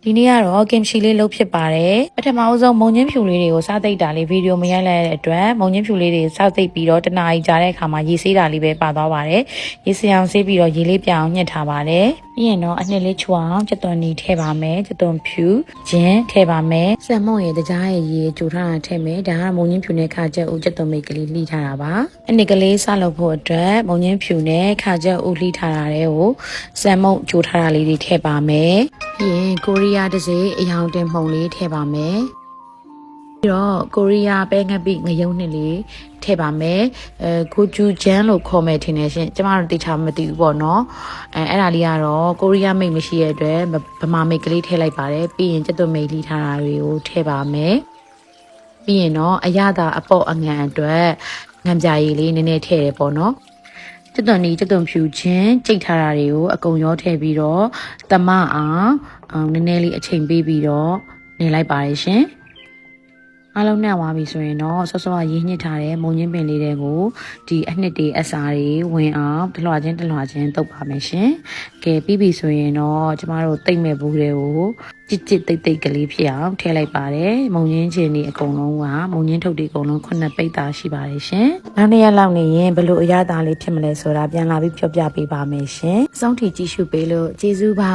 ဒီနေ့ကတော့ kimchi လေးလုပ်ဖြစ်ပါတယ်ပထမအဆုံးမုံညင်းဖြူလေးတွေကိုစားသိပ်တာလေးဗီဒီယိုမရိုက်လိုက်တဲ့အတွက်မုံညင်းဖြူလေးတွေစားသိပ်ပြီးတော့တနားရီကြာတဲ့အခါမှာရေဆေးတာလေးပဲပါသွားပါတယ်ရေဆေးအောင်ဆေးပြီးတော့ရေလေးပြောင်းညှစ်ထားပါတယ်ပြီးရင်တော့အနှစ်လေးချွအောင်ကျက်သွန်နီထည့်ပါမယ်ကျက်သွန်ဖြူဂျင်းထည့်ပါမယ်ဆန်မုံရဲ့တကြားရဲ့ရေကြိုထားတာထည့်မယ်ဒါကမုံညင်းဖြူနဲ့ခါချက်ဦးကျက်သွန်မိတ်ကလေးလှီးထားတာပါအနှစ်ကလေးစလုပ်ဖို့အတွက်မုံညင်းဖြူနဲ့ခါချက်ဦးလှီးထားတာတွေကိုဆန်မုံကြိုထားတာလေးတွေထည့်ပါမယ်ပြီးရင်ကိုရီးယားတစ်စိအယောင်တင်မှုံလေးထည့်ပါမယ်ပြီးတော့ကိုရီးယားပဲငပိငရုံနှစ်လေးထည့်ပါမယ်ကိုဂျူဂျန်လို့ခေါ်မယ်ထင်တယ်ရှင်ကျမတို့တိထားမသိဘူးပေါ့နော်အဲ့ဒါလေးကတော့ကိုရီးယားမိတ်မရှိတဲ့အတွက်ဗမာမိတ်ကလေးထည့်လိုက်ပါတယ်ပြီးရင်ကျက်သွမိတ်လေးထားတာတွေကိုထည့်ပါမယ်ပြီးရင်တော့အရသာအပေါ့အငံအတွက်ငံပြာရည်လေးနည်းနည်းထည့်ရပေါ့နော်ကျက်သွန်နီကျက်သွန်ဖြူချင်းကြိတ်ထားတာတွေကိုအကုန်ရောထည့်ပြီးတော့တမအောင်နည်းနည်းလေးအချိန်ပေးပြီးတော့နေလိုက်ပါရရှင်အားလုံးနဲ့ဝါပြီဆိုရင်တော့ဆော့ဆော့ရေးညှစ်ထားတဲ့မုံညင်းပင်လေးတွေကိုဒီအနှစ်တွေအစာတွေဝင်အောင်တလွှာချင်းတုပ်ပါမယ်ရှင်ကဲပြီးပြီဆိုရင်တော့ကျမတို့တိတ်မဲ့ဘူးတွေကိုကြစ်တိတ်ကလေးဖြစ်အောင်ထည့်လိုက်ပါတယ်မုံညင်းချင်းတွေအကုန်လုံးကမုံညင်းထုတ်တွေအကုန်လုံး9ပိတ်သားရှိပါတယ်ရှင်နောက်နေ့ရက်လောက်နေရင်ဘလို့အရသာလေးဖြစ်မလဲဆိုတာပြန်လာပြီးပြောပြပေးပါမယ်ရှင်အဆုံးထိကြည့်ရှုပေးလို့ကျေးဇူးပါ